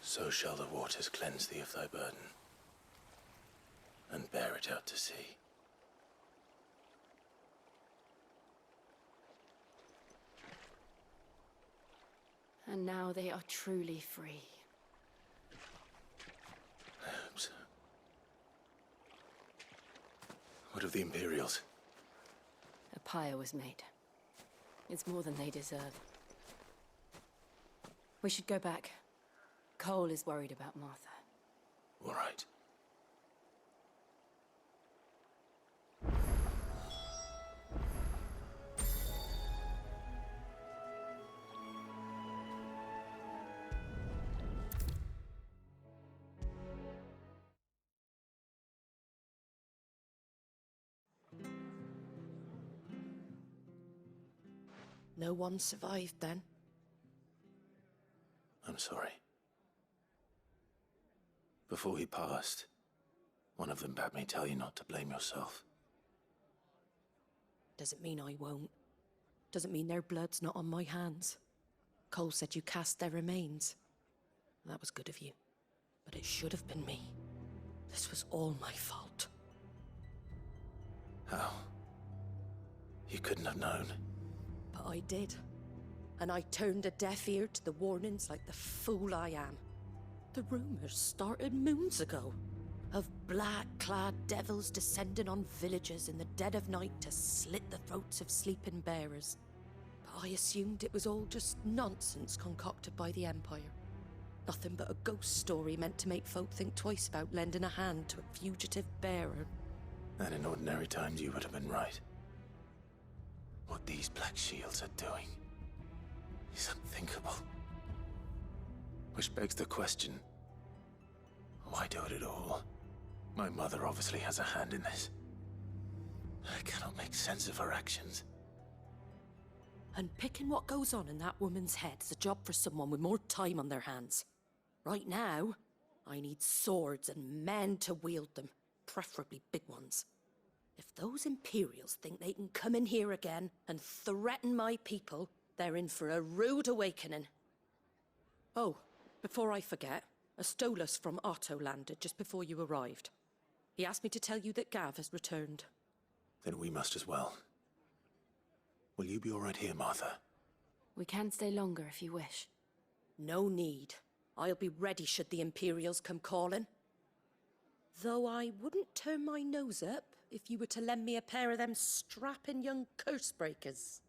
So shall the waters cleanse thee of thy burden, and bear it out to sea. And now they are truly free. I hope so. What of the Imperials? A pyre was made. It's more than they deserve. We should go back. Cole is worried about Martha. All right. No one survived then? I'm sorry. Before he passed, one of them bade me tell you not to blame yourself. Doesn't mean I won't. Doesn't mean their blood's not on my hands. Cole said you cast their remains. That was good of you. But it should have been me. This was all my fault. How? You couldn't have known. But I did. And I turned a deaf ear to the warnings like the fool I am. The rumors started moons ago. Of black-clad devils descending on villages in the dead of night to slit the throats of sleeping bearers. But I assumed it was all just nonsense concocted by the Empire. Nothing but a ghost story meant to make folk think twice about lending a hand to a fugitive bearer. And in ordinary times you would have been right. What these Black Shields are doing is unthinkable. Which begs the question, why do it at all? My mother obviously has a hand in this. I cannot make sense of her actions. And picking what goes on in that woman's head is a job for someone with more time on their hands. Right now, I need swords and men to wield them, preferably big ones. If those Imperials think they can come in here again and threaten my people, they're in for a rude awakening. Oh, before I forget, a Stolas from Otto landed just before you arrived. He asked me to tell you that Gav has returned. Then we must as well. Will you be all right here, Martha? We can stay longer if you wish. No need. I'll be ready should the Imperials come calling. Though I wouldn't turn my nose up if you were to lend me a pair of them strapping young curse breakers.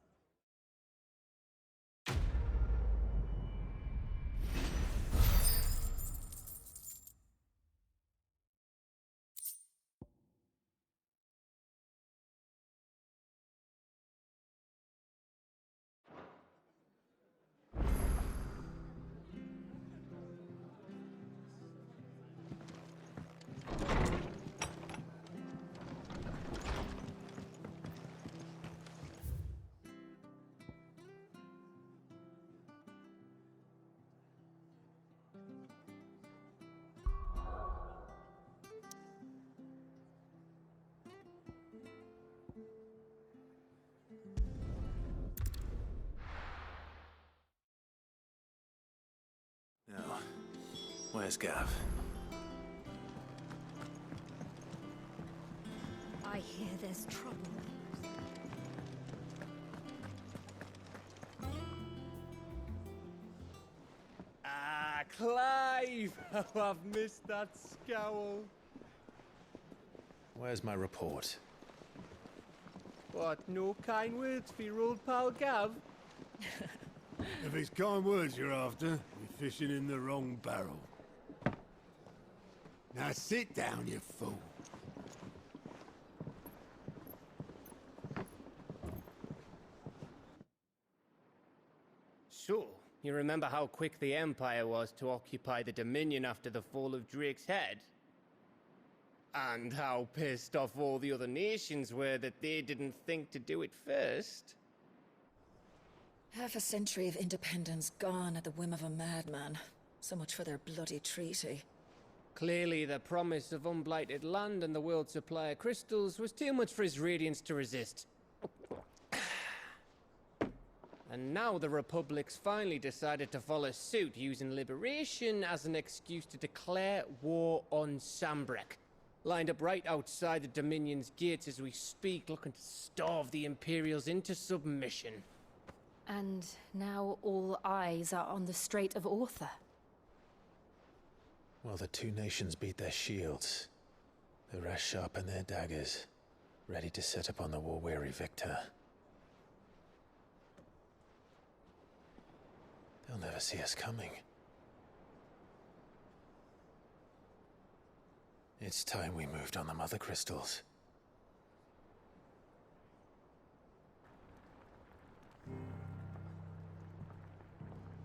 Now, where's Gav? I hear there's trouble. Ah, Clive! Oh, I've missed that scowl. Where's my report? What, no kind words for your old pal Gav? If it's kind words you're after, you're fishing in the wrong barrel. Now sit down, you fool. So, you remember how quick the Empire was to occupy the Dominion after the fall of Drake's head? And how pissed off all the other nations were that they didn't think to do it first? Half a century of independence gone at the whim of a madman. So much for their bloody treaty. Clearly, the promise of unblighted land and the world's supply of crystals was too much for his radiance to resist. And now the Republic's finally decided to follow suit, using liberation as an excuse to declare war on Sambrek. Lined up right outside the Dominion's gates as we speak, looking to starve the Imperials into submission. And now all eyes are on the Strait of Author. While the two nations beat their shields, the rest sharpen their daggers, ready to set upon the war-weary victor. They'll never see us coming. It's time we moved on the Mother Crystals.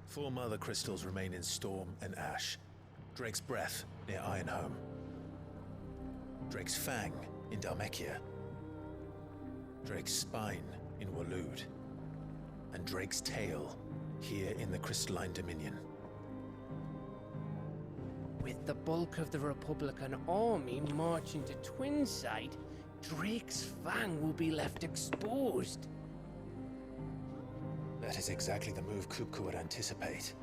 Four Mother Crystals remain in Storm and Ash. Drake's Breath near Ironhome. Drake's Fang in Dhalmekia. Drake's Spine in Waloed. And Drake's Tail here in the Crystalline Dominion. With the bulk of the Republican army marching to Twinside, Drake's Fang will be left exposed. That is exactly the move Kupka would anticipate.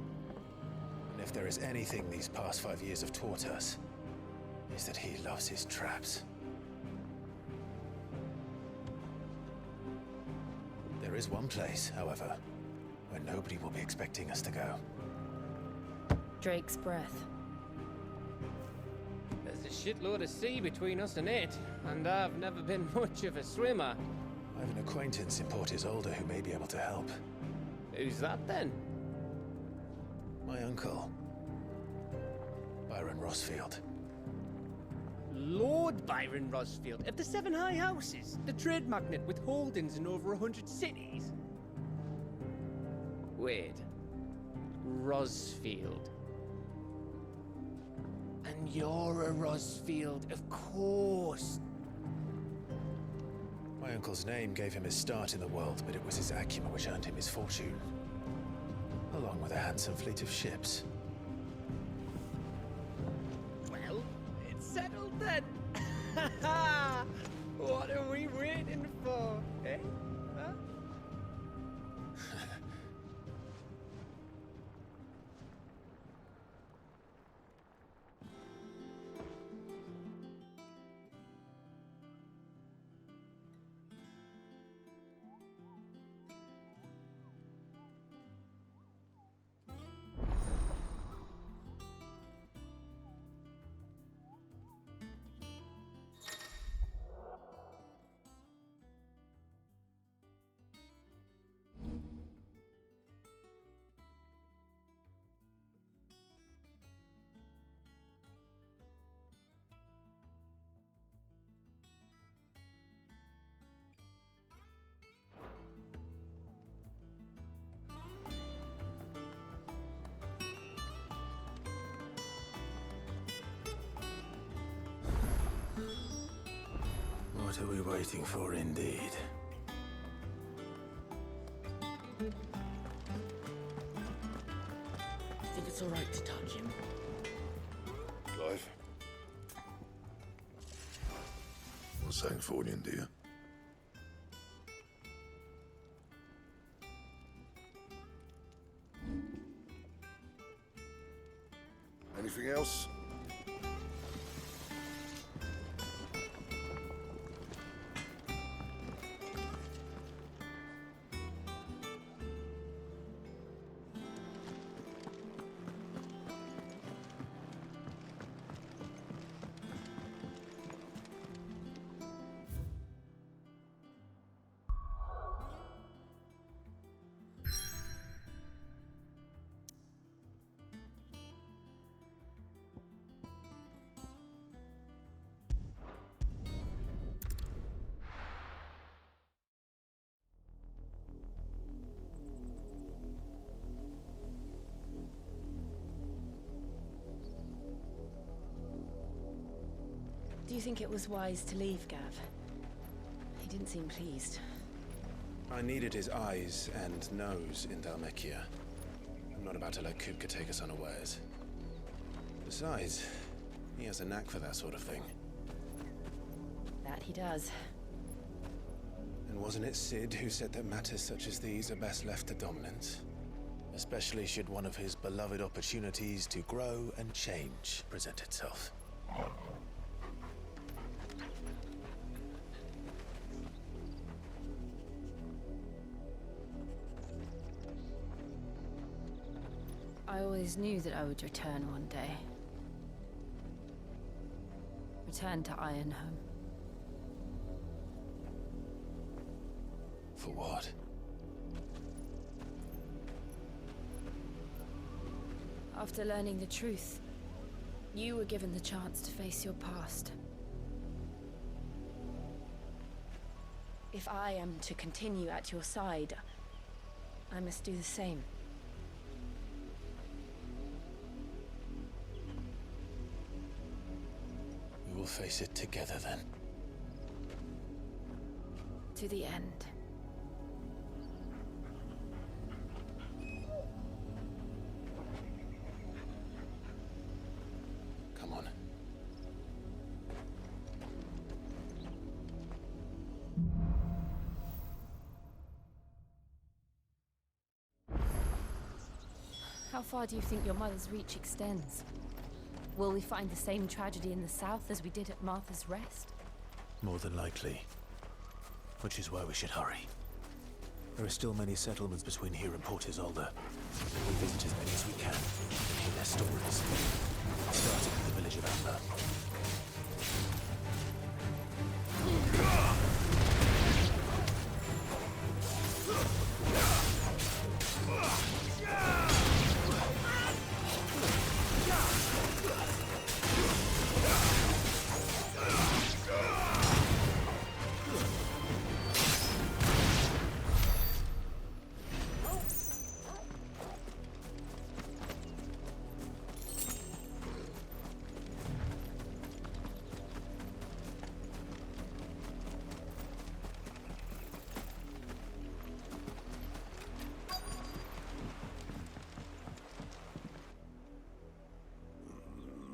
And if there is anything these past 5 years have taught us, is that he loves his traps. There is one place, however, where nobody will be expecting us to go. Drake's Breath. There's a shitload of sea between us and it, and I've never been much of a swimmer. I have an acquaintance in Port Isolde who may be able to help. Who's that then? My uncle, Byron Rossfield. Lord Byron Rosfield of the Seven High Houses, the trade magnate with holdings in over 100 cities. Wait, Rosfield. And you're a Rosfield, of course. My uncle's name gave him his start in the world, but it was his acumen which earned him his fortune. Along with a handsome fleet of ships. Well, it's settled then. What are we waiting for, eh? Huh? What are we waiting for, indeed? Think it's all right to touch him? Clive? What's saying for you, dear? Anything else? Do you think it was wise to leave, Gav? He didn't seem pleased. I needed his eyes and nose in Dhalmekia. I'm not about to let Kupka take us unawares. Besides, he has a knack for that sort of thing. That he does. And And wasn't it Sid who said that matters such as these are best left to dominance? Especially should one of his beloved opportunities to grow and change present itself. I always knew that I would return one day. Return to Ironhome. For what? After learning the truth, you were given the chance to face your past. If I am to continue at your side, I must do the same. We will face it together then. To the end. Come on. How far do you think your mother's reach extends? Will we find the same tragedy in the south as we did at Martha's Rest? More than likely. Which is why we should hurry. There are still many settlements between here and Port Isolde. We'll visit as many as we can, hear their stories. Starting with the village of Amber.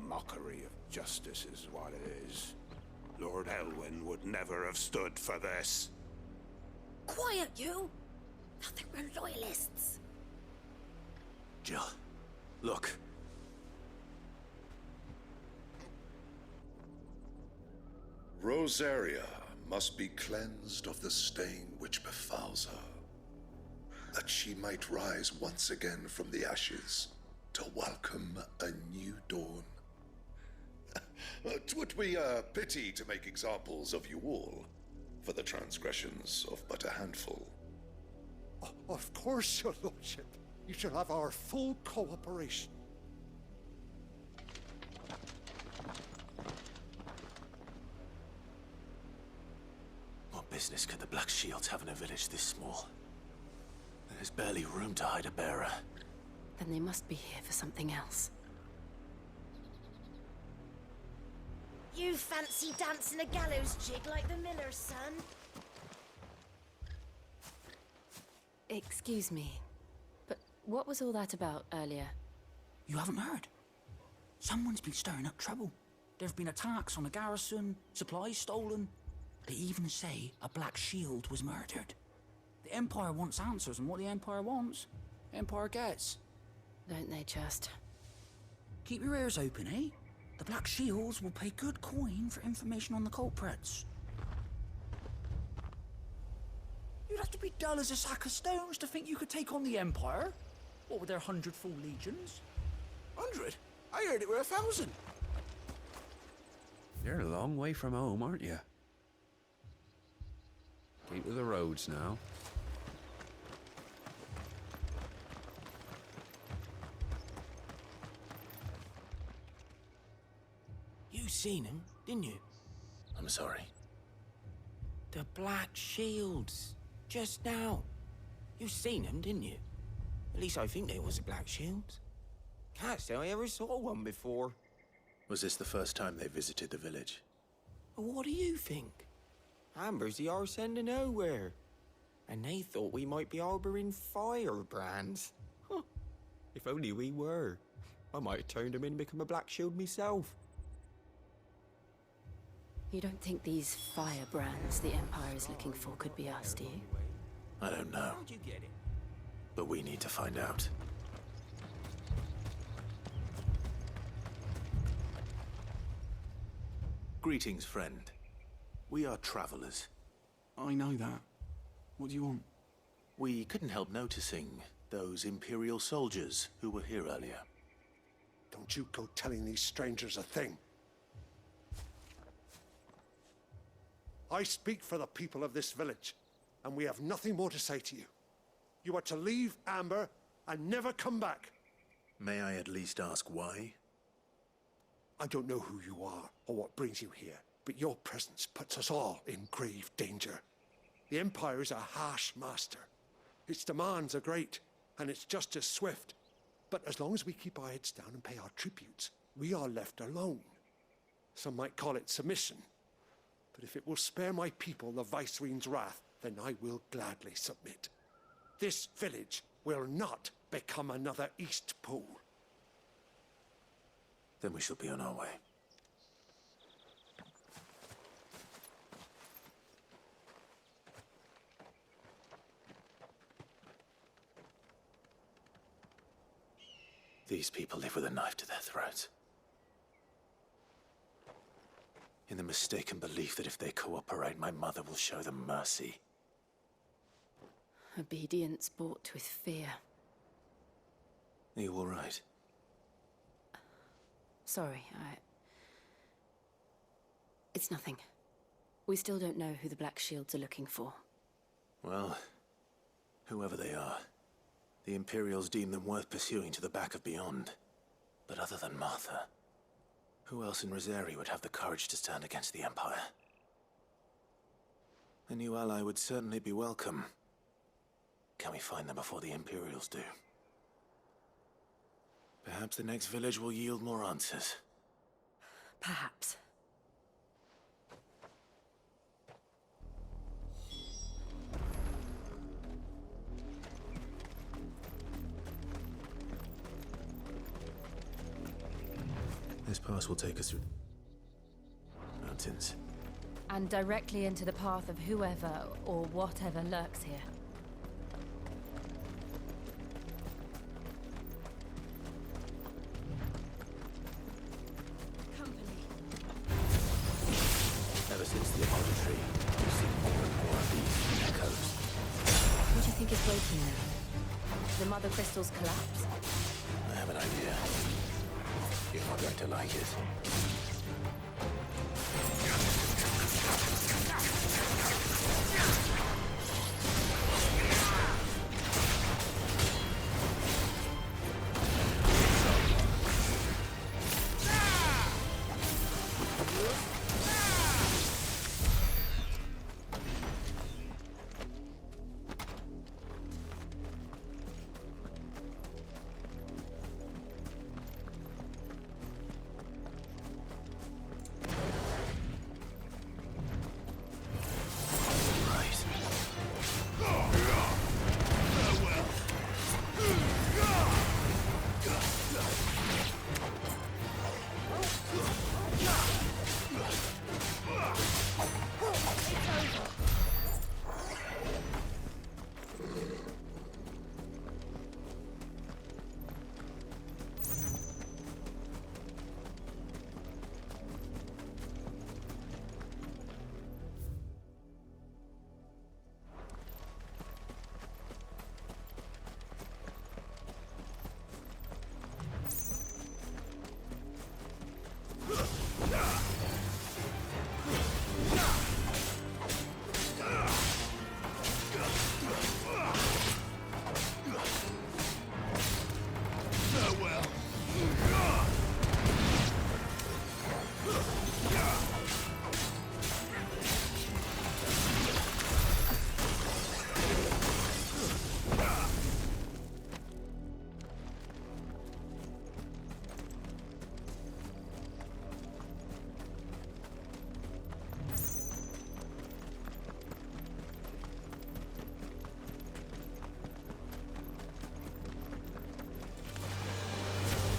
Mockery of justice is what it is. Lord Elwyn would never have stood for this. Quiet, you! Nothing, we're loyalists. Jill, look. Rosaria must be cleansed of the stain which befouls her, that she might rise once again from the ashes to welcome a new dawn. 'Twould be a pity to make examples of you all, for the transgressions of but a handful. Of course, your lordship. You shall have our full cooperation. What business could the Black Shields have in a village this small? There's barely room to hide a bearer. Then they must be here for something else. You fancy dancing a gallows jig like the miller's son? Excuse me, but what was all that about earlier? You haven't heard? Someone's been stirring up trouble. There have been attacks on the garrison, supplies stolen. They even say a Black Shield was murdered. The Empire wants answers, and what the Empire wants, Empire gets. Don't they just? Keep your ears open, eh? The Black Shields will pay good coin for information on the culprits. You'd have to be dull as a sack of stones to think you could take on the Empire. What with their 100 full legions? 100? I heard it were 1,000. You're a long way from home, aren't you? Keep to the roads now. You seen him, didn't you? I'm sorry. The Black Shields. Just now. You seen them, didn't you? At least I think they was the Black Shields. Can't say I ever saw one before. Was this the first time they visited the village? What do you think? Amber's the arse end of nowhere. And they thought we might be harboring firebrands. Huh. If only we were. I might have turned them in and become a Black Shield myself. You don't think these firebrands the Empire is looking for could be us, do you? I don't know. How'd you get it? But we need to find out. Greetings, friend. We are travelers. I know that. What do you want? We couldn't help noticing those Imperial soldiers who were here earlier. Don't you go telling these strangers a thing. I speak for the people of this village, and we have nothing more to say to you. You are to leave Amber and never come back. May I at least ask why? I don't know who you are or what brings you here, but your presence puts us all in grave danger. The Empire is a harsh master. Its demands are great, and its justice swift. But as long as we keep our heads down and pay our tributes, we are left alone. Some might call it submission. But if it will spare my people the Viceroy's wrath, then I will gladly submit. This village will not become another East Pool. Then we shall be on our way. These people live with a knife to their throats. In the mistaken belief that if they cooperate, my mother will show them mercy. Obedience bought with fear. Are you all right? Sorry, It's nothing. We still don't know who the Black Shields are looking for. Well, whoever they are, the Imperials deem them worth pursuing to the back of beyond. But other than Martha, who else in Rosari would have the courage to stand against the Empire? A new ally would certainly be welcome. Can we find them before the Imperials do? Perhaps the next village will yield more answers. Perhaps. This pass will take us through mountains. And directly into the path of whoever or whatever lurks here. Ever since the apology tree, we've seen more and more of these echoes. What do you think is breaking now? The Mother Crystal's collapse? I have an idea. You're not going to like it.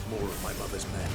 More of my mother's men.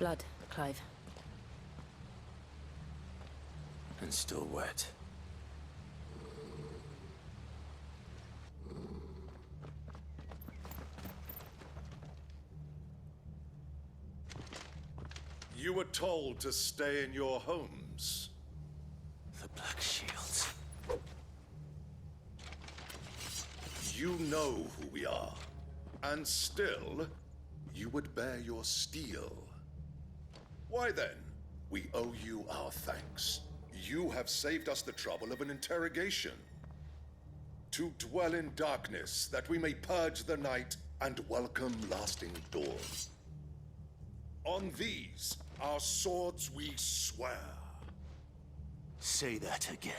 Blood, Clive. And still wet. You were told to stay in your homes. The Black Shields. You know who we are. And still, you would bear your steel. Why then? We owe you our thanks. You have saved us the trouble of an interrogation. To dwell in darkness, that we may purge the night and welcome lasting dawn. On these, our swords we swear. Say that again.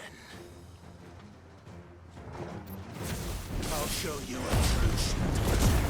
I'll show you a true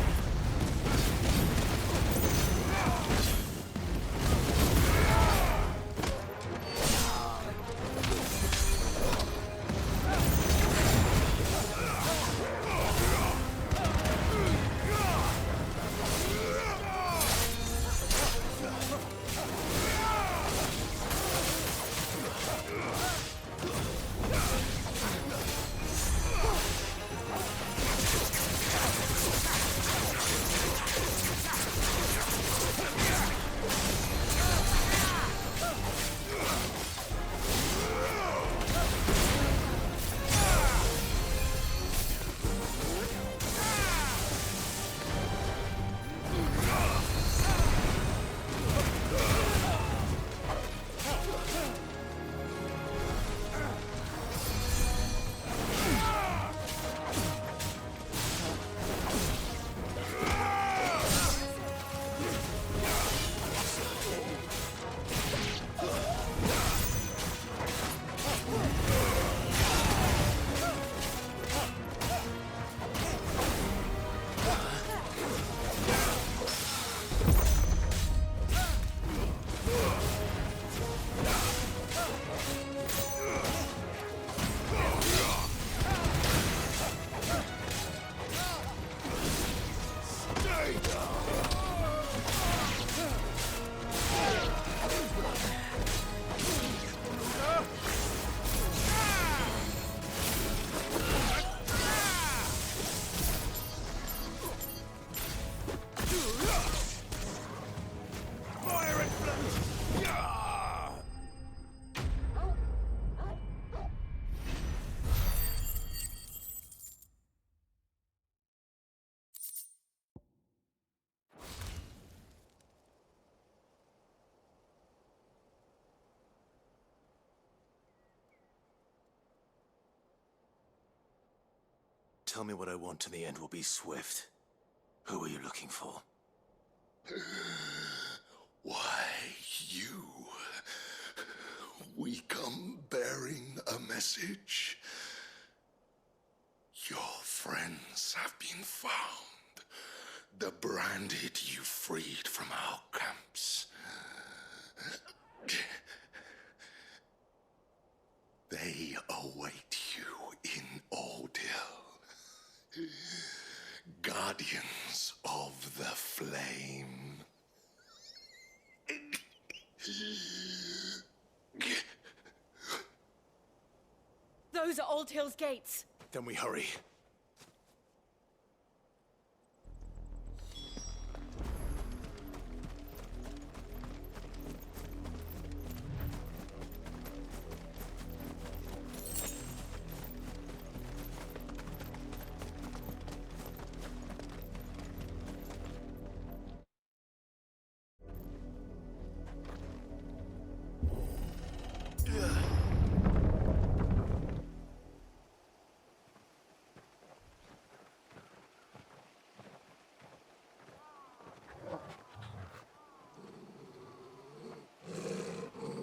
Tell me what I want and the end will be swift. Who are you looking for? Why, you. We come bearing a message. Your friends have been found. The branded you freed from our camps. They await you in Ordeal. Guardians of the Flame. Those are Old Hill's gates. Then we hurry.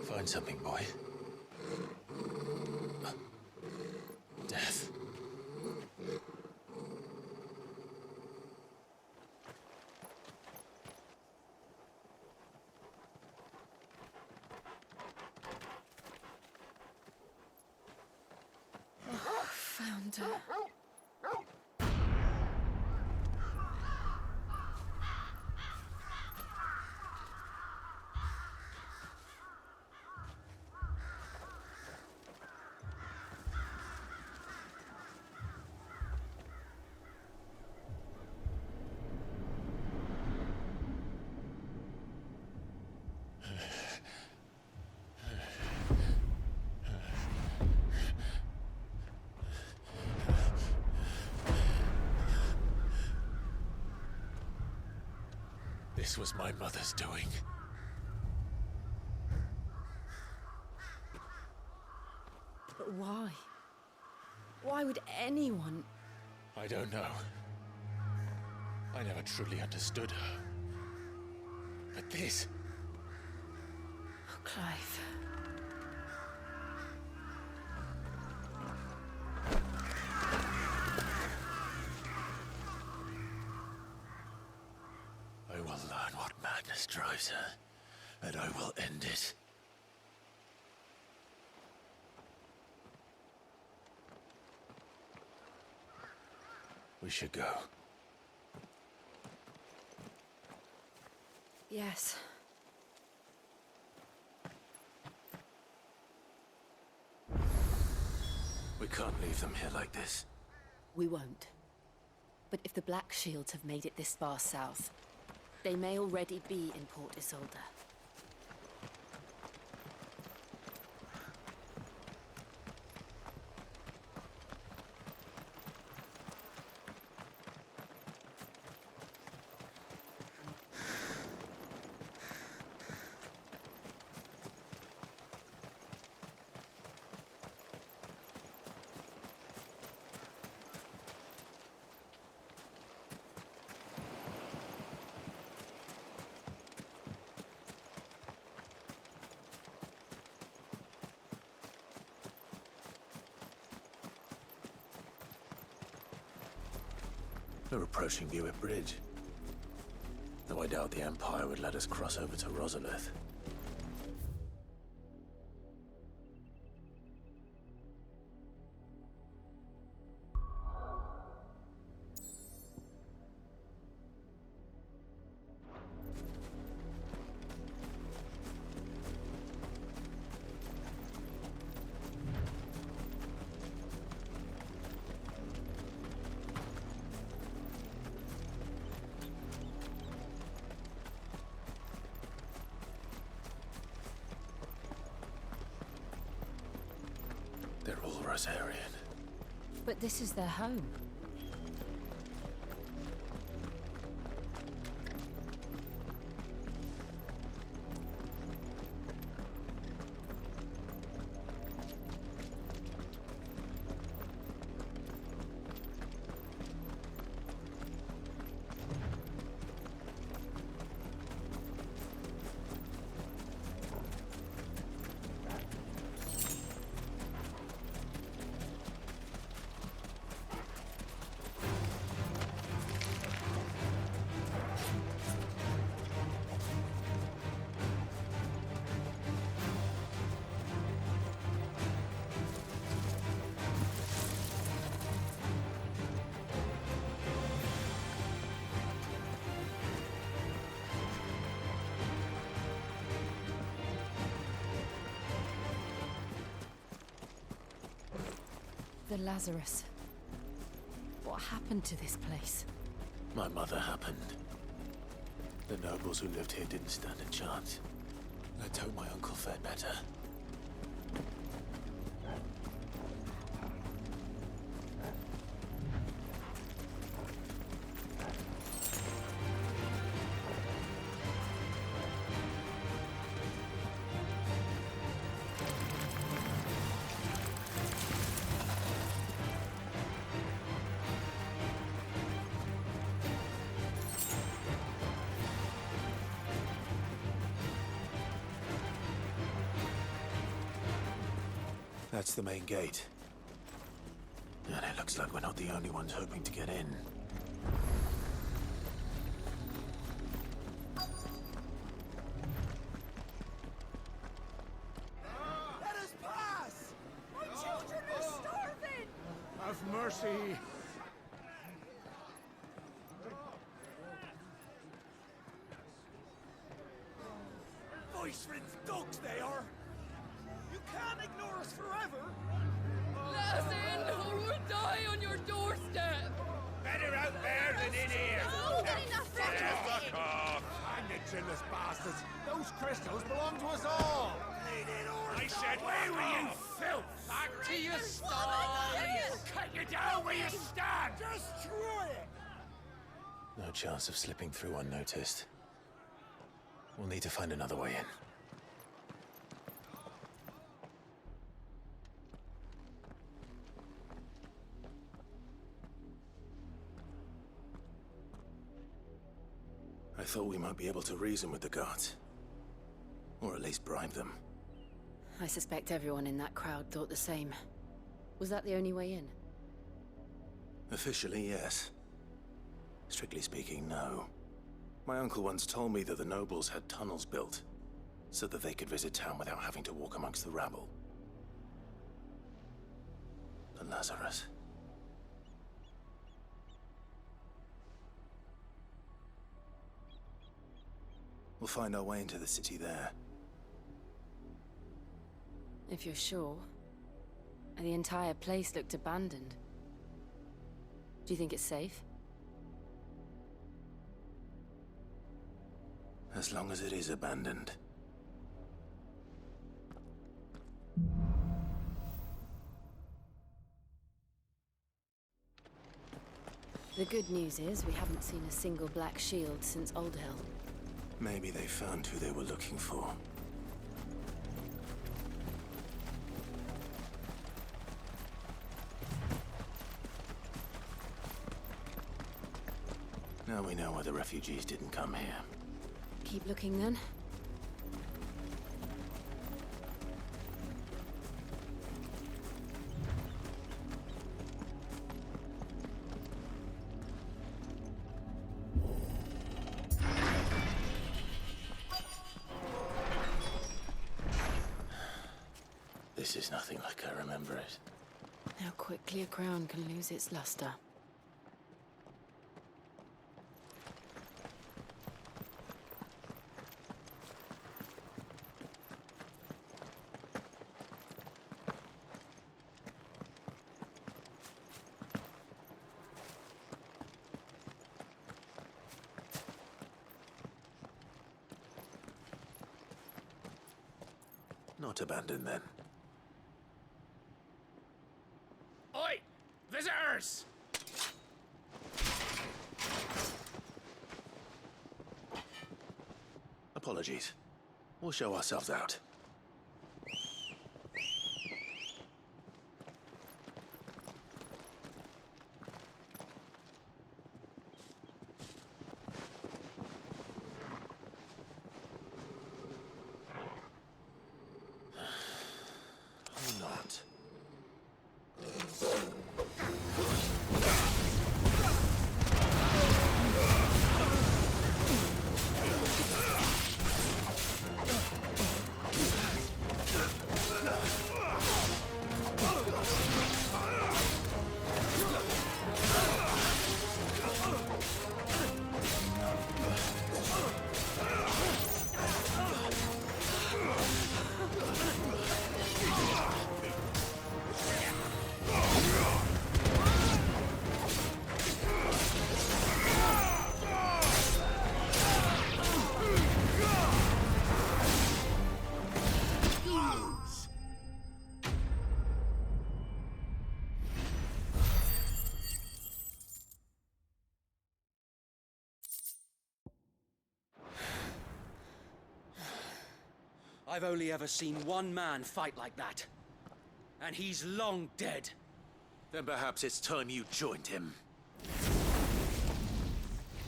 Find something, boy. Death. Found her. This was my mother's doing. But why? Why would anyone... I don't know. I never truly understood her. But this... Oh, Clive. I will learn what madness drives her, and I will end it. We should go. Yes. We can't leave them here like this. We won't. But if the Black Shields have made it this far south, they may already be in Port Isolde. We're approaching Buick Bridge. Though I doubt the Empire would let us cross over to Rosalith. They're all Rosarian. But this is their home. The Lazarus. What happened to this place? My mother happened. The nobles who lived here didn't stand a chance. Let's hope my uncle fared better. That's the main gate. And it looks like we're not the only ones hoping to get in. Let us pass! My children are starving! Have mercy! Voice-ridden dogs they are! You can't ignore us forever! Let us in, or we'll die on your doorstep! Better out there than in here! Oh, get enough Fuck off! Hang the chinless bastards! Those crystals belong to us all! I said, where were you, filth? Back to your stall! Cut you down where you stand! Just try it! No chance of slipping through unnoticed. We'll need to find another way in. I thought we might be able to reason with the guards. Or at least bribe them. I suspect everyone in that crowd thought the same. Was that the only way in? Officially, yes. Strictly speaking, no. My uncle once told me that the nobles had tunnels built, so that they could visit town without having to walk amongst the rabble. The Lazarus. We'll find our way into the city there. If you're sure. The entire place looked abandoned. Do you think it's safe? As long as it is abandoned. The good news is we haven't seen a single black shield since Old Hill. Maybe they found who they were looking for. Now we know why the refugees didn't come here. Keep looking then. This is nothing like I remember it. How quickly a crown can lose its luster. Not abandoned then. Oi! Visitors! Apologies. We'll show ourselves out. Or not. I've only ever seen one man fight like that. And he's long dead. Then perhaps it's time you joined him.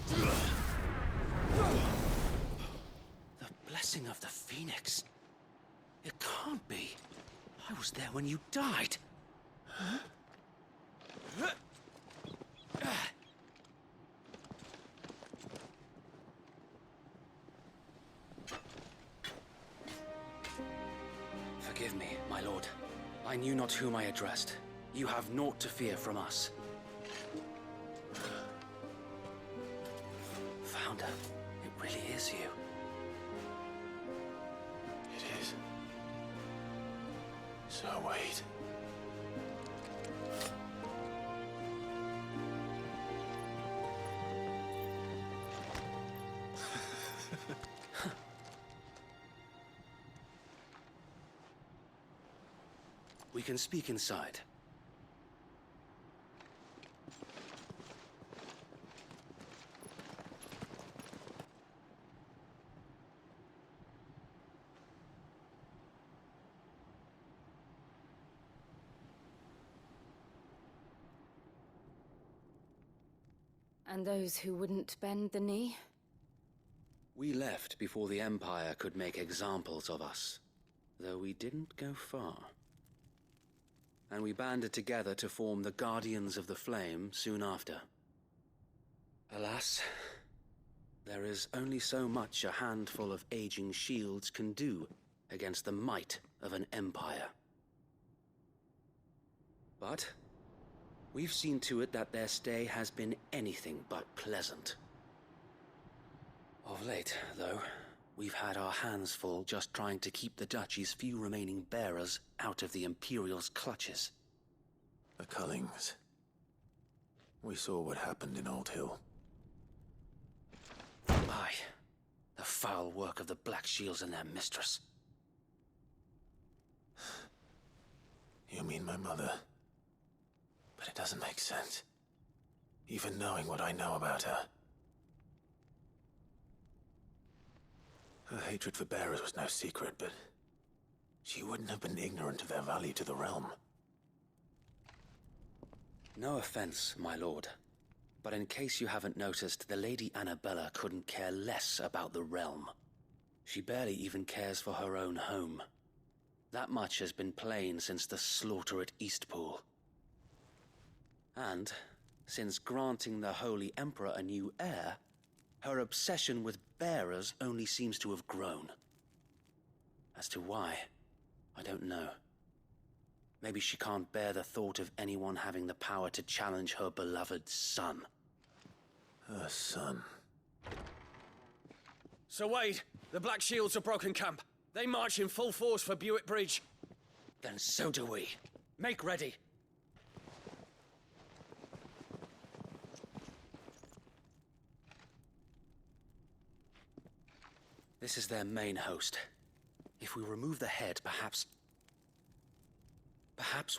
The blessing of the Phoenix. It can't be. I was there when you died. Huh? Forgive me, my lord. I knew not whom I addressed. You have naught to fear from us. Founder, it really is you. It is. So wait. We can speak inside. And those who wouldn't bend the knee? We left before the Empire could make examples of us, though we didn't go far. And we banded together to form the Guardians of the Flame soon after. Alas, there is only so much a handful of aging shields can do against the might of an empire. But we've seen to it that their stay has been anything but pleasant. Of late, though, we've had our hands full just trying to keep the Duchy's few remaining bearers out of the Imperial's clutches. The Cullings. We saw what happened in Old Hill. Aye. The foul work of the Black Shields and their mistress. You mean my mother? But it doesn't make sense. Even knowing what I know about her. Her hatred for bearers was no secret, but she wouldn't have been ignorant of their value to the realm. No offense, my lord. But in case you haven't noticed, the Lady Annabella couldn't care less about the realm. She barely even cares for her own home. That much has been plain since the slaughter at Eastpool. And, since granting the Holy Emperor a new heir, her obsession with bearers only seems to have grown. As to why, I don't know. Maybe she can't bear the thought of anyone having the power to challenge her beloved son. Her son. Sir Wade, the Black Shields have broken camp. They march in full force for Buick Bridge. Then so do we. Make ready. This is their main host. If we remove the head, perhaps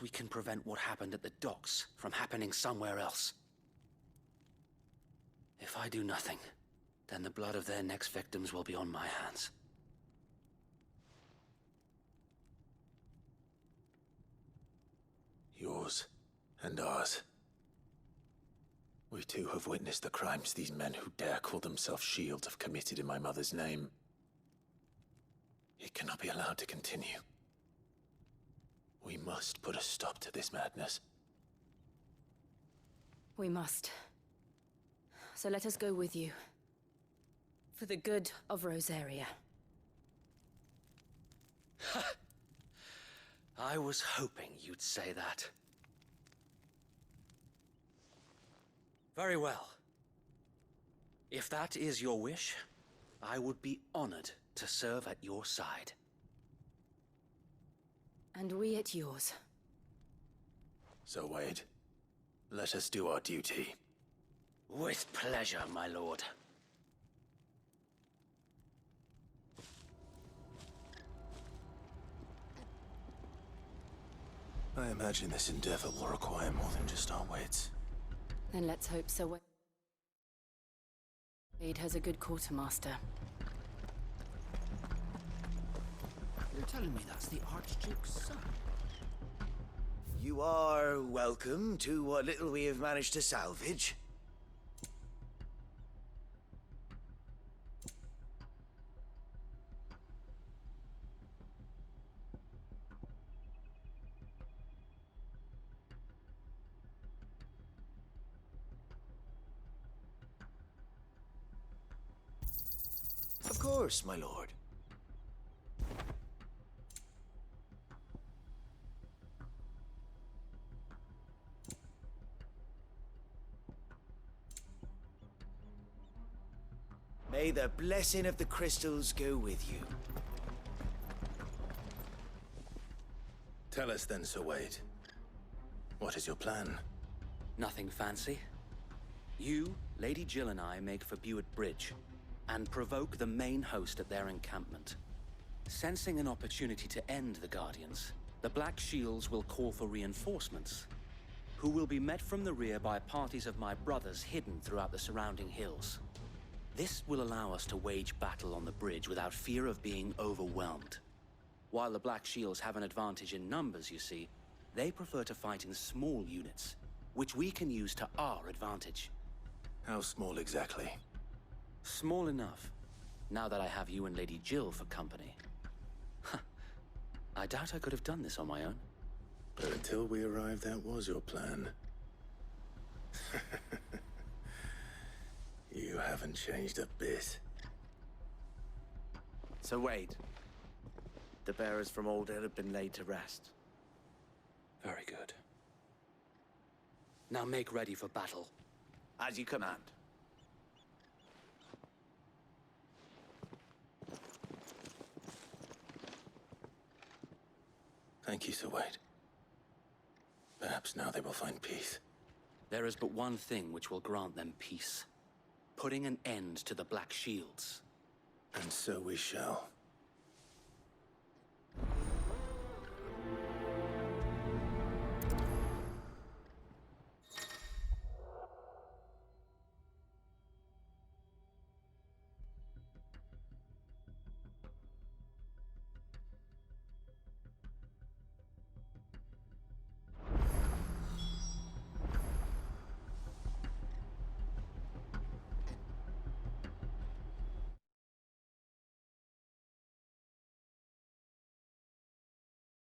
we can prevent what happened at the docks from happening somewhere else. If I do nothing, then the blood of their next victims will be on my hands. Yours and ours. We too have witnessed the crimes these men who dare call themselves shields have committed in my mother's name. It cannot be allowed to continue. We must put a stop to this madness. We must. So let us go with you. For the good of Rosaria. I was hoping you'd say that. Very well. If that is your wish, I would be honored to serve at your side. And we at yours. So, Wade, let us do our duty. With pleasure, my lord. I imagine this endeavor will require more than just our wits. Then let's hope Sir Wade has a good quartermaster. You're telling me that's the Archduke's son? You are welcome to what little we have managed to salvage. Of course, my lord. May the blessing of the crystals go with you. Tell us then, Sir Wade. What is your plan? Nothing fancy. You, Lady Jill and I make for Buick Bridge, and provoke the main host at their encampment. Sensing an opportunity to end the Guardians, the Black Shields will call for reinforcements, who will be met from the rear by parties of my brothers hidden throughout the surrounding hills. This will allow us to wage battle on the bridge without fear of being overwhelmed. While the Black Shields have an advantage in numbers, you see, they prefer to fight in small units, which we can use to our advantage. How small exactly? Small enough, now that I have you and Lady Jill for company. I doubt I could have done this on my own. But until we arrived, that was your plan. You haven't changed a bit. So Wade, the bearers from Old Hill have been laid to rest. Very good. Now make ready for battle. As you command. Thank you, Sir Wade. Perhaps now they will find peace. There is but one thing which will grant them peace. Putting an end to the Black Shields. And so we shall.